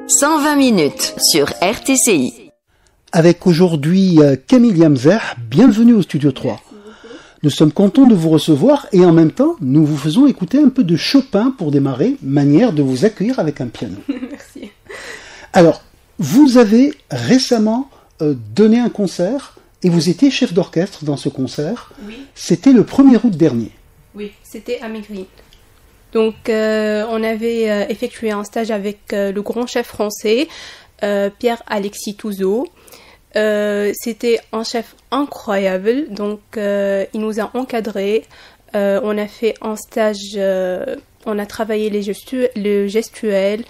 120 minutes sur RTCI. Avec aujourd'hui Camille Yamzeh, bienvenue au Studio 3. Nous sommes contents de vous recevoir et en même temps, nous vous faisons écouter un peu de Chopin pour démarrer, manière de vous accueillir avec un piano. Merci. Alors, vous avez récemment donné un concert et vous étiez chef d'orchestre dans ce concert. Oui. C'était le 1er août dernier. Oui, c'était à Maigri. Donc, on avait effectué un stage avec le grand chef français, Pierre-Alexis Touzeau. C'était un chef incroyable, donc il nous a encadrés. On a fait un stage, on a travaillé le gestuel,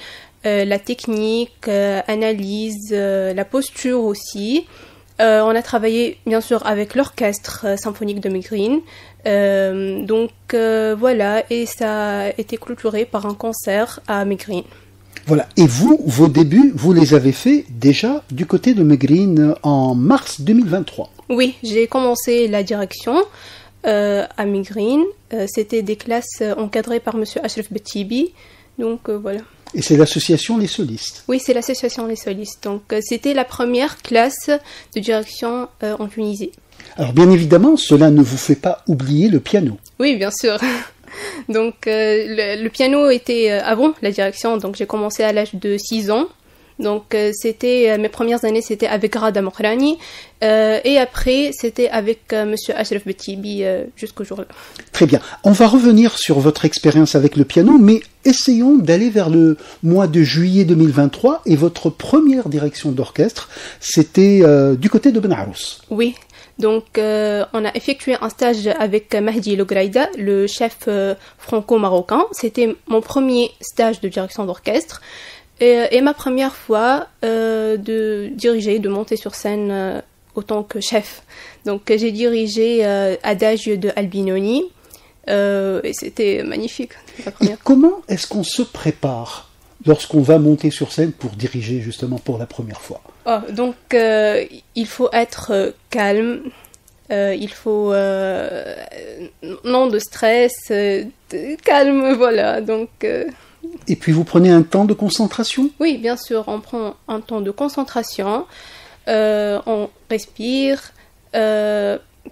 la technique, analyse, la posture aussi. On a travaillé bien sûr avec l'orchestre symphonique de Maigri. Voilà, et ça a été clôturé par un concert à Maigri. Voilà, et vous, vos débuts, vous les avez faits déjà du côté de Maigri en mars 2023. Oui, j'ai commencé la direction à Maigri. C'était des classes encadrées par monsieur Ashraf Bettibi. Donc voilà. Et c'est l'association Les Solistes. Oui, c'est l'association Les Solistes. Donc c'était la première classe de direction en Tunisie. Alors bien évidemment, cela ne vous fait pas oublier le piano. Oui, bien sûr. Donc le piano était avant la direction, donc j'ai commencé à l'âge de 6 ans. Donc c'était mes premières années, c'était avec Rada Mokrani et après c'était avec monsieur Ashraf Bettibi jusqu'au jour-là. Très bien. On va revenir sur votre expérience avec le piano, mais essayons d'aller vers le mois de juillet 2023 et votre première direction d'orchestre, c'était du côté de Benarous. Oui. Donc, on a effectué un stage avec Mahdi Lograïda, le chef franco-marocain. C'était mon premier stage de direction d'orchestre et ma première fois de diriger, de monter sur scène autant que chef. Donc, j'ai dirigé Adagio de Albinoni et c'était magnifique. Et comment est-ce qu'on se prépare lorsqu'on va monter sur scène pour diriger justement pour la première fois? Donc, il faut être calme, il faut non de stress, calme, voilà. Donc, Et puis vous prenez un temps de concentration? Oui, bien sûr, on prend un temps de concentration, on respire,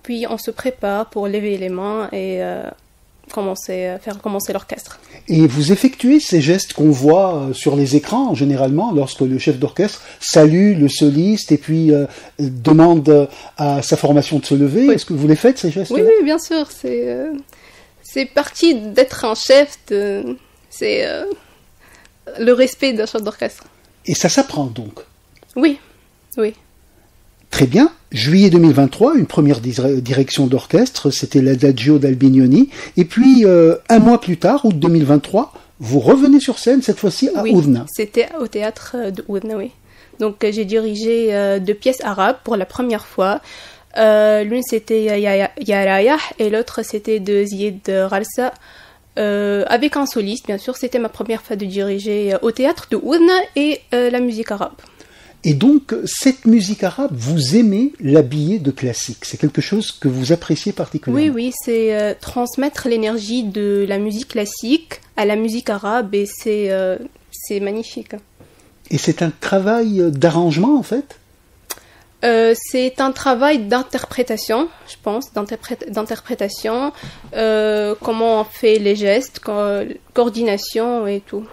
puis on se prépare pour lever les mains et faire commencer l'orchestre. Et vous effectuez ces gestes qu'on voit sur les écrans, généralement, lorsque le chef d'orchestre salue le soliste et puis demande à sa formation de se lever. Oui. Est-ce que vous les faites, ces gestes-là? Oui, bien sûr. C'est parti d'être un chef, c'est le respect d'un chef d'orchestre. Et ça s'apprend donc? Oui, oui. Très bien. Juillet 2023, une première direction d'orchestre, c'était l'Adagio d'Albinoni. Et puis, un mois plus tard, août 2023, vous revenez sur scène, cette fois-ci à Oudna. Oui, c'était au théâtre de Oudna, oui. Donc, j'ai dirigé 2 pièces arabes pour la première fois. L'une, c'était Ya Rayah, et l'autre, c'était de Zied Ralsa. Avec un soliste, bien sûr. C'était ma première fois de diriger au théâtre de Oudna et la musique arabe. Et donc, cette musique arabe, vous aimez l'habiller de classique. C'est quelque chose que vous appréciez particulièrement. Oui, c'est transmettre l'énergie de la musique classique à la musique arabe et c'est magnifique. Et c'est un travail d'arrangement, en fait? C'est un travail d'interprétation, je pense, d'interprétation, comment on fait les gestes, coordination et tout.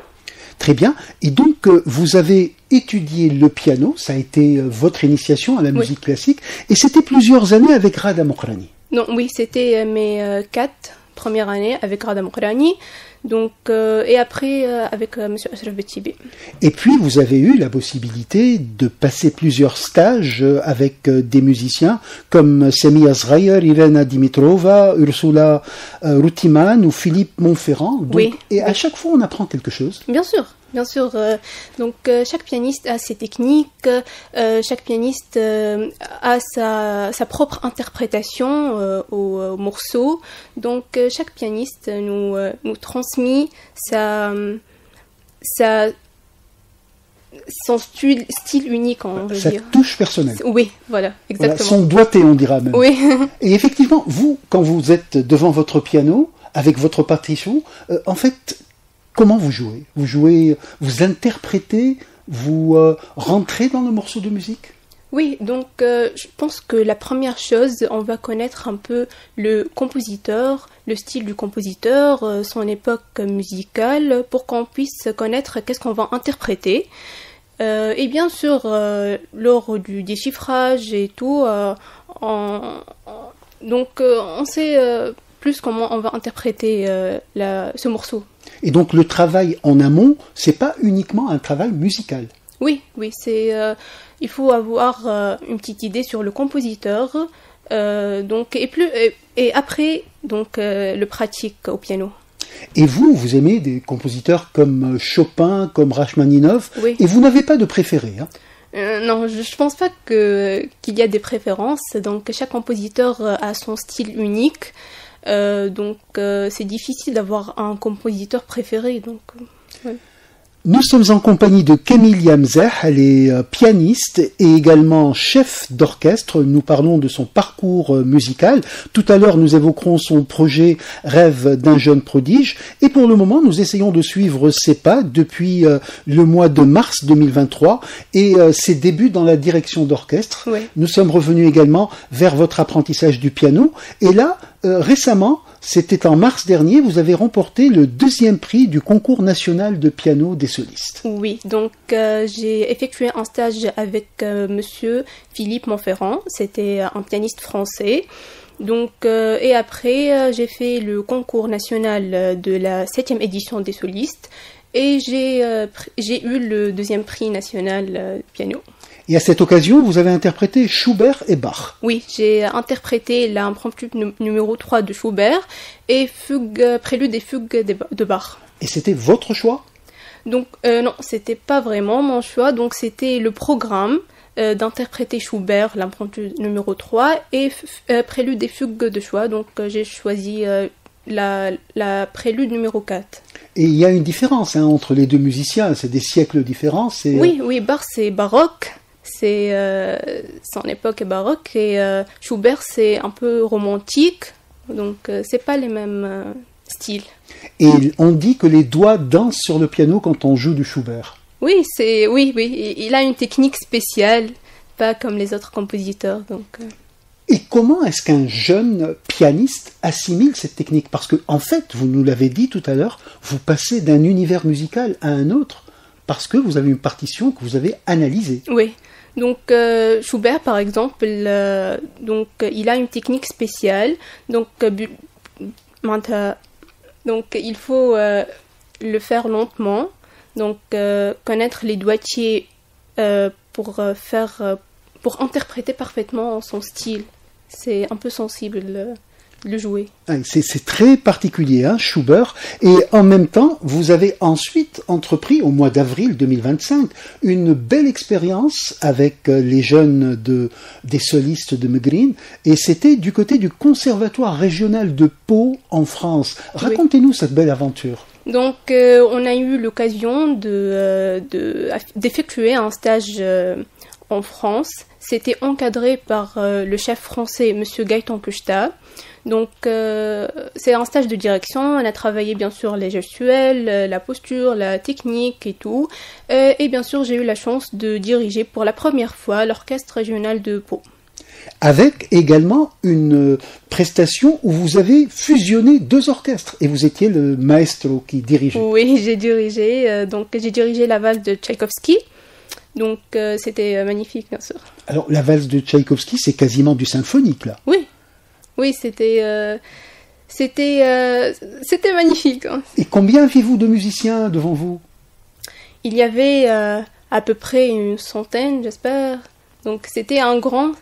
Très bien. Et donc, vous avez étudié le piano, ça a été votre initiation à la musique classique, et c'était plusieurs années avec Rada Mokrani. Non, oui, c'était mes 4 premières années avec Rada Mokrani, donc, et après avec monsieur Ashraf Bettibi. Et puis, vous avez eu la possibilité de passer plusieurs stages avec des musiciens comme Sami Azraïer, Irena Dimitrova, Ursula Routiman ou Philippe Montferrand. Donc, oui. Et à chaque fois, on apprend quelque chose. Bien sûr. Bien sûr, donc chaque pianiste a ses techniques, chaque pianiste a sa propre interprétation au morceau. Donc chaque pianiste nous transmet son style unique, on veut dire. Sa touche personnelle. Oui, voilà, exactement. Voilà, son doigté, on dira même. Oui. Et effectivement, vous, quand vous êtes devant votre piano, avec votre partition, en fait, comment vous jouez? Vous interprétez vous rentrez dans le morceau de musique? Oui, donc je pense que la première chose, on va connaître un peu le compositeur, le style du compositeur, son époque musicale, pour qu'on puisse connaître qu'est-ce qu'on va interpréter. Et bien sûr, lors du déchiffrage et tout, on sait plus comment on va interpréter ce morceau. Et donc le travail en amont, c'est pas uniquement un travail musical. Oui, il faut avoir une petite idée sur le compositeur, et après le pratique au piano. Et vous aimez des compositeurs comme Chopin, comme Rachmaninov, oui. Et vous n'avez pas de préféré, hein? Non, je pense pas qu'il y a des préférences. Donc chaque compositeur a son style unique. C'est difficile d'avoir un compositeur préféré. Ouais. Nous sommes en compagnie de Camille Yamzeh, elle est pianiste et également chef d'orchestre. Nous parlons de son parcours musical. Tout à l'heure, nous évoquerons son projet Rêve d'un jeune prodige. Et pour le moment, nous essayons de suivre ses pas depuis le mois de mars 2023 et ses débuts dans la direction d'orchestre. Oui. Nous sommes revenus également vers votre apprentissage du piano. Et là, récemment, c'était en mars dernier, vous avez remporté le 2e prix du concours national de piano des solistes. Oui, donc j'ai effectué un stage avec monsieur Philippe Montferrand, c'était un pianiste français. Donc, et après, j'ai fait le concours national de la 7e édition des solistes et j'ai eu le 2e prix national piano. Et à cette occasion, vous avez interprété Schubert et Bach. Oui, j'ai interprété l'impromptu numéro 3 de Schubert et prélude et fugue de Bach. Et c'était votre choix? Donc, non, c'était pas vraiment mon choix. Donc, c'était le programme d'interpréter Schubert, l'impromptu numéro 3 et prélude et fugue de choix. Donc, j'ai choisi la prélude numéro 4. Et il y a une différence entre les deux musiciens, c'est des siècles différents. Oui, Bach c'est baroque. Son époque est baroque et Schubert c'est un peu romantique, donc c'est pas les mêmes styles. Et on dit que les doigts dansent sur le piano quand on joue du Schubert. Oui, il a une technique spéciale, pas comme les autres compositeurs. Et comment est-ce qu'un jeune pianiste assimile cette technique? Parce que en fait, vous nous l'avez dit tout à l'heure, vous passez d'un univers musical à un autre parce que vous avez une partition que vous avez analysée. Oui. Donc Schubert par exemple, il a une technique spéciale, donc il faut le faire lentement, donc connaître les doigtiers pour interpréter parfaitement son style. C'est un peu sensible le jouer. C'est très particulier, hein, Schubert. Et en même temps, vous avez ensuite entrepris, au mois d'avril 2025, une belle expérience avec les jeunes des solistes de Megrine. Et c'était du côté du Conservatoire régional de Pau, en France. Racontez-nous cette belle aventure. Donc, on a eu l'occasion d'effectuer un stage en France. C'était encadré par le chef français, monsieur Gaëtan Kuchta. Donc, c'est un stage de direction. On a travaillé bien sûr les gestuels, la posture, la technique et tout. Et bien sûr, j'ai eu la chance de diriger pour la première fois l'orchestre régional de Pau. Avec également une prestation où vous avez fusionné 2 orchestres et vous étiez le maestro qui dirigeait. Oui, j'ai dirigé. J'ai dirigé la valse de Tchaïkovski. Donc, c'était magnifique, bien sûr. Alors, la valse de Tchaïkovski, c'est quasiment du symphonique, là. Oui, c'était magnifique. Hein. Et combien aviez-vous de musiciens devant vous? Il y avait à peu près une centaine, j'espère. Donc c'était un grand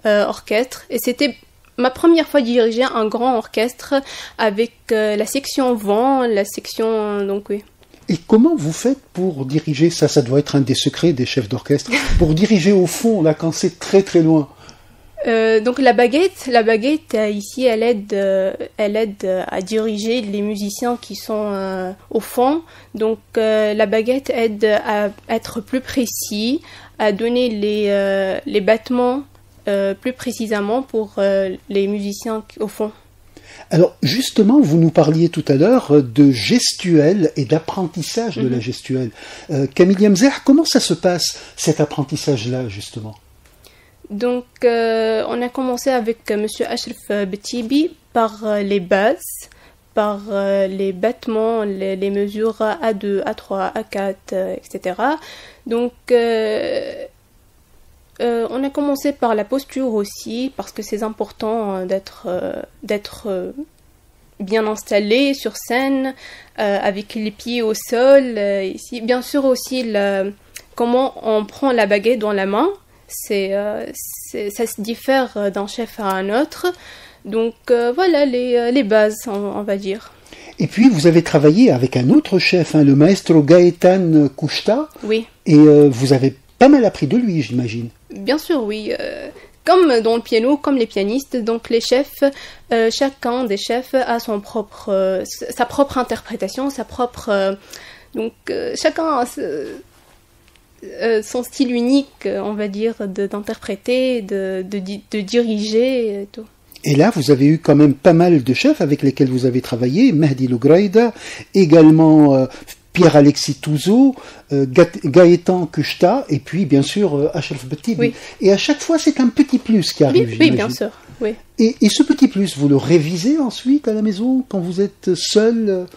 orchestre. Et c'était ma première fois diriger un grand orchestre avec la section vent, la section... Donc oui. Et comment vous faites pour diriger ça? Ça doit être un des secrets des chefs d'orchestre. Pour diriger au fond, là, quand c'est très très loin. Donc la baguette ici, elle aide à diriger les musiciens qui sont au fond. Donc la baguette aide à être plus précis, à donner les battements plus précisément pour les musiciens au fond. Alors justement, vous nous parliez tout à l'heure de gestuelle et d'apprentissage de la gestuelle. Camille Mzeh, comment ça se passe, cet apprentissage-là, justement? Donc, on a commencé avec Monsieur Ashraf Betibi par les bases, par les battements, les mesures A2, A3, A4, etc. Donc, on a commencé par la posture aussi, parce que c'est important d'être bien installé sur scène, avec les pieds au sol. Ici. Bien sûr aussi, comment on prend la baguette dans la main. Ça se diffère d'un chef à un autre. Donc voilà les bases, on va dire. Et puis vous avez travaillé avec un autre chef, le maestro Gaëtan Kouchta. Oui. Et vous avez pas mal appris de lui, j'imagine. Bien sûr, oui. Comme dans le piano, comme les pianistes, donc les chefs, chacun des chefs a sa propre interprétation, sa propre... donc chacun a son style unique, on va dire, d'interpréter, de diriger et tout. Et là, vous avez eu quand même pas mal de chefs avec lesquels vous avez travaillé, Mehdi Lougraïda, également Pierre-Alexis Touzeau, Gaëtan Kouchta, et puis bien sûr Ashraf Betibi. Oui. Et à chaque fois, c'est un petit plus qui arrive. Oui, bien sûr. Oui. Et ce petit plus, vous le révisez ensuite à la maison quand vous êtes seul?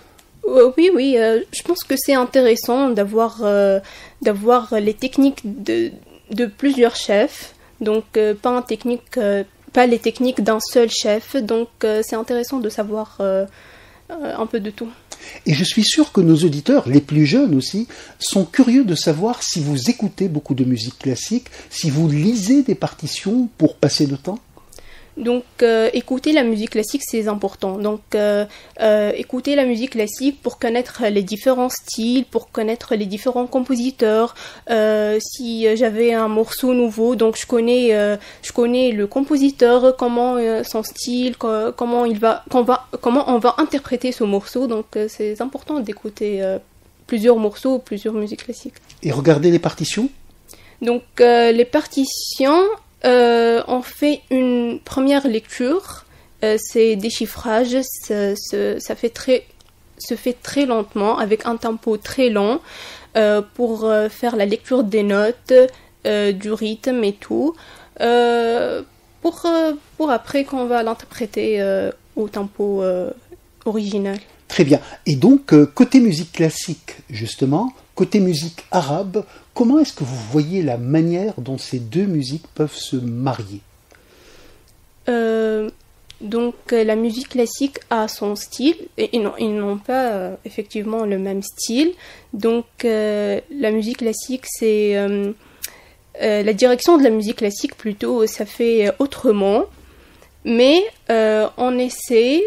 Oui, je pense que c'est intéressant d'avoir les techniques de plusieurs chefs, donc pas les techniques d'un seul chef, donc c'est intéressant de savoir un peu de tout. Et je suis sûr que nos auditeurs, les plus jeunes aussi, sont curieux de savoir si vous écoutez beaucoup de musique classique, si vous lisez des partitions pour passer le temps. Donc, écouter la musique classique, c'est important. Donc, écouter la musique classique pour connaître les différents styles, pour connaître les différents compositeurs. Si j'avais un morceau nouveau, donc je connais le compositeur, comment son style, comment on va interpréter ce morceau. Donc, c'est important d'écouter plusieurs morceaux, plusieurs musiques classiques. Et regarder les partitions? Donc, les partitions... on fait une première lecture, c'est déchiffrage, ça se fait très lentement, avec un tempo très lent, pour faire la lecture des notes, du rythme et tout, pour après qu'on va l'interpréter au tempo original. Très bien. Et donc, côté musique classique, justement, côté musique arabe, comment est-ce que vous voyez la manière dont ces deux musiques peuvent se marier? Donc, la musique classique a son style, et ils n'ont pas effectivement le même style. Donc, la musique classique, c'est... la direction de la musique classique, plutôt, ça fait autrement. Mais on essaie...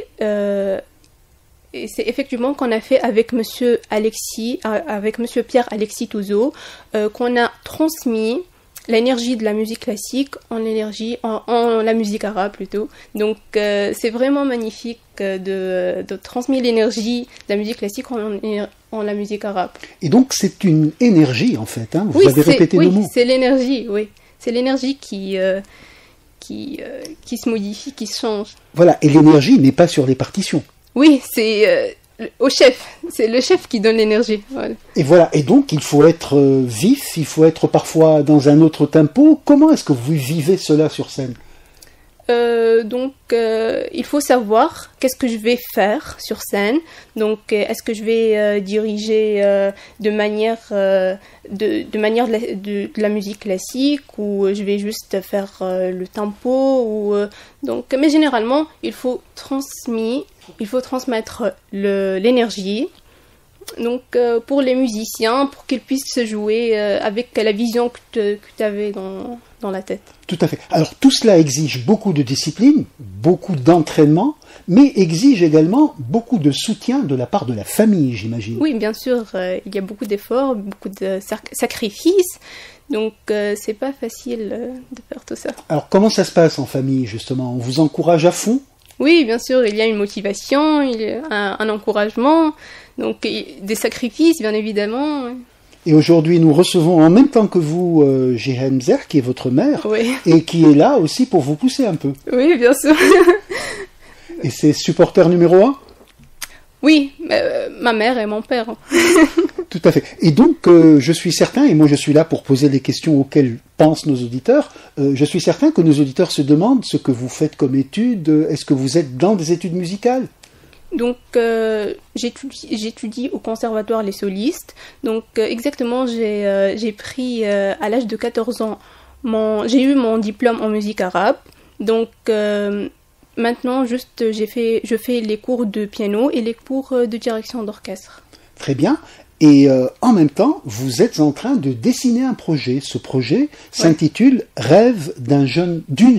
et c'est effectivement qu'on a fait avec Monsieur Pierre-Alexis Touzeau, qu'on a transmis l'énergie de la musique classique en la musique arabe plutôt. Donc c'est vraiment magnifique de transmettre l'énergie de la musique classique en la musique arabe. Et donc c'est une énergie en fait, hein? Vous avez répété le mot. Oui, c'est l'énergie, oui. C'est l'énergie qui se modifie, qui se change. Voilà, et l'énergie n'est pas sur les partitions. Oui, c'est au chef. C'est le chef qui donne l'énergie. Voilà. Et voilà. Et donc, il faut être vif, il faut être parfois dans un autre tempo. Comment est-ce que vous vivez cela sur scène? Donc, il faut savoir qu'est-ce que je vais faire sur scène. Donc, est-ce que je vais diriger de manière de la musique classique, ou je vais juste faire le tempo, donc, mais généralement, il faut transmettre l'énergie. Donc, pour les musiciens, pour qu'ils puissent se jouer avec la vision que tu avais dans la tête. Tout à fait. Alors, tout cela exige beaucoup de discipline, beaucoup d'entraînement, mais exige également beaucoup de soutien de la part de la famille, j'imagine. Oui, bien sûr. Il y a beaucoup d'efforts, beaucoup de sacrifices. Donc, c'est pas facile de faire tout ça. Alors, comment ça se passe en famille, justement? On vous encourage à fond? Oui, bien sûr, il y a une motivation, il y a un encouragement, donc des sacrifices, bien évidemment. Et aujourd'hui, nous recevons en même temps que vous Jihan Mzeh, qui est votre mère, oui. Et qui est là aussi pour vous pousser un peu. Oui, bien sûr. Et c'est supporter numéro 1? Oui, ma mère et mon père. Tout à fait. Et donc, je suis certain, et moi je suis là pour poser les questions auxquelles pensent nos auditeurs, je suis certain que nos auditeurs se demandent ce que vous faites comme études. Est-ce que vous êtes dans des études musicales? Donc, j'étudie au conservatoire les solistes. Donc, exactement, j'ai pris à l'âge de 14 ans, j'ai eu mon diplôme en musique arabe. Donc, maintenant, juste, je fais les cours de piano et les cours de direction d'orchestre. Très bien. Et en même temps, vous êtes en train de dessiner un projet. Ce projet s'intitule Rêve d'une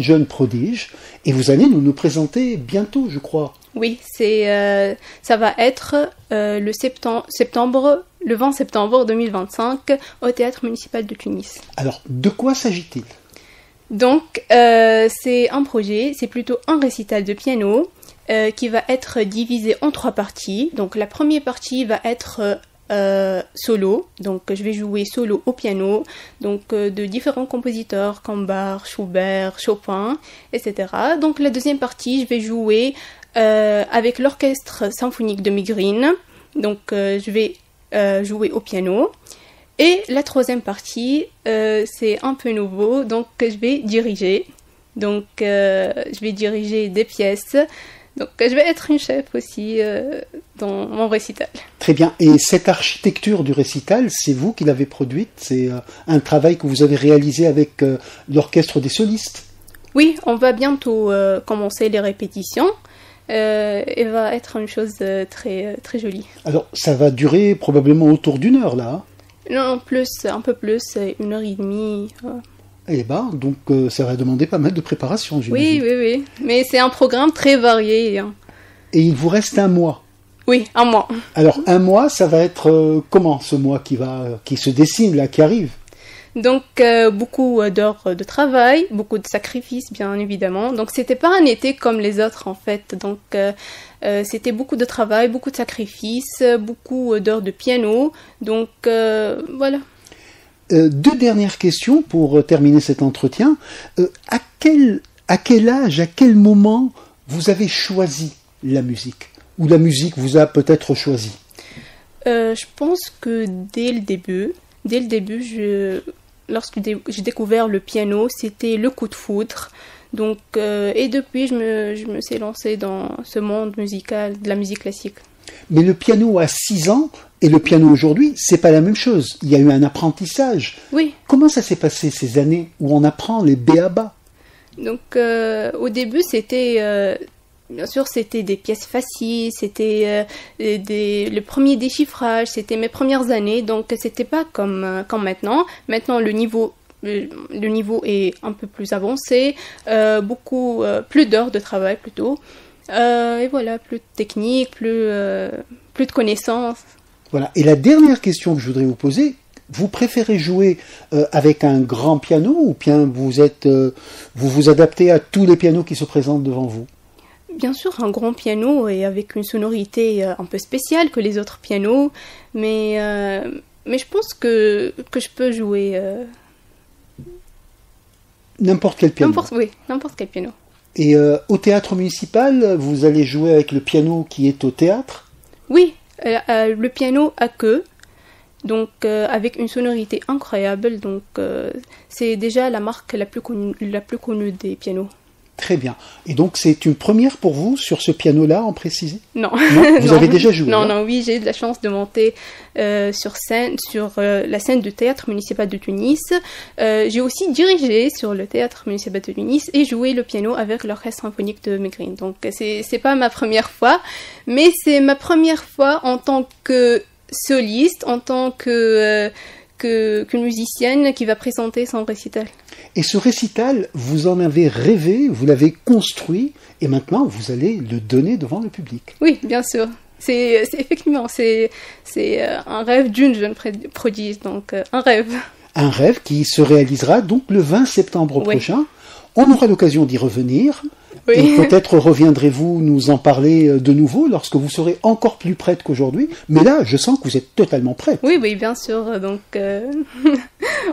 jeune prodige. Et vous allez nous présenter bientôt, je crois. Oui, ça va être le 20 septembre 2025 au Théâtre municipal de Tunis. Alors, de quoi s'agit-il? Donc, c'est un projet, c'est plutôt un récital de piano qui va être divisé en 3 parties. Donc, la première partie va être solo, donc je vais jouer solo au piano, donc de différents compositeurs comme Bach, Schubert, Chopin, etc. Donc, la deuxième partie, je vais jouer avec l'orchestre symphonique de Mégrine, donc je vais jouer au piano. Et la troisième partie, c'est un peu nouveau, donc je vais diriger. Donc je vais diriger des pièces. Donc je vais être une chef aussi dans mon récital. Très bien. Et cette architecture du récital, c'est vous qui l'avez produite? C'est un travail que vous avez réalisé avec l'orchestre des solistes? Oui, on va bientôt commencer les répétitions. Et va être une chose très, très jolie. Alors, ça va durer probablement autour d'1 heure, là, hein? Non, plus, un peu plus, 1h30. Eh ben, donc ça va demander pas mal de préparation, j'imagine. Oui. Mais c'est un programme très varié. Hein. Et il vous reste 1 mois? Oui, 1 mois. Alors, 1 mois, ça va être comment, ce mois qui se dessine, là, qui arrive? Donc, beaucoup d'heures de travail, beaucoup de sacrifices, bien évidemment. Donc, c'était pas un été comme les autres, en fait. Donc, c'était beaucoup de travail, beaucoup de sacrifices, beaucoup d'heures de piano. Donc, voilà. 2 dernières questions pour terminer cet entretien. À quel âge, à quel moment vous avez choisi la musique? Ou la musique vous a peut-être choisi? Je pense que dès le début, lorsque j'ai découvert le piano, c'était le coup de foudre. Donc, et depuis, je me suis lancée dans ce monde musical, de la musique classique. Mais le piano à 6 ans et le piano aujourd'hui, c'est pas la même chose. Il y a eu un apprentissage. Oui. Comment ça s'est passé ces années où on apprend les b.a.-ba? Donc, au début, c'était... Bien sûr, c'était des pièces faciles, c'était le premier déchiffrage, c'était mes premières années, donc c'était pas comme maintenant. Maintenant, le niveau est un peu plus avancé, beaucoup plus d'heures de travail plutôt, et voilà, plus de technique, plus de connaissances. Voilà. Et la dernière question que je voudrais vous poser, vous préférez jouer avec un grand piano ou bien vous vous adaptez à tous les pianos qui se présentent devant vous? Bien sûr, un grand piano et avec une sonorité un peu spéciale que les autres pianos, mais je pense que je peux jouer... N'importe quel piano. N'importe quel piano. Et au théâtre municipal, vous allez jouer avec le piano qui est au théâtre? Oui, le piano à queue, donc avec une sonorité incroyable, donc c'est déjà la marque la plus connue des pianos. Très bien. Et donc, c'est une première pour vous sur ce piano-là, en précisé? Non. Vous avez déjà joué? Non, oui, j'ai eu de la chance de monter sur la scène du Théâtre municipal de Tunis. J'ai aussi dirigé sur le Théâtre municipal de Tunis et joué le piano avec l'Orchestre symphonique de Mégrine. Donc, c'est pas ma première fois, mais c'est ma première fois en tant que soliste, en tant qu'une musicienne qui va présenter son récital. Et ce récital, vous en avez rêvé, vous l'avez construit, et maintenant vous allez le donner devant le public. Oui, bien sûr. C'est effectivement, c'est un rêve d'une jeune prodige, donc un rêve. Un rêve qui se réalisera donc le 20 septembre prochain. On aura l'occasion d'y revenir. Oui. Et peut-être reviendrez-vous nous en parler de nouveau lorsque vous serez encore plus prête qu'aujourd'hui. Mais là, je sens que vous êtes totalement prête. Oui, bien sûr. Donc,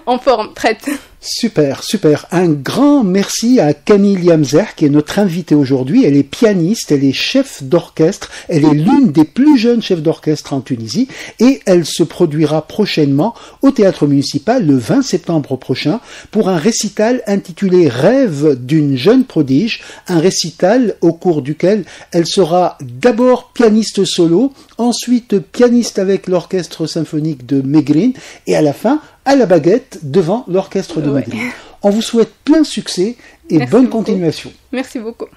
en forme, prête. Super, super. Un grand merci à Camille Yamzer, qui est notre invitée aujourd'hui. Elle est pianiste, elle est chef d'orchestre, elle est l'une des plus jeunes chefs d'orchestre en Tunisie et elle se produira prochainement au Théâtre Municipal le 20 septembre prochain pour un récital intitulé Rêve d'une jeune prodige, un récital au cours duquel elle sera d'abord pianiste solo, ensuite pianiste avec l'orchestre symphonique de Megrin et à la fin à la baguette devant l'orchestre de Megrin. On vous souhaite plein succès et bonne continuation. Merci beaucoup.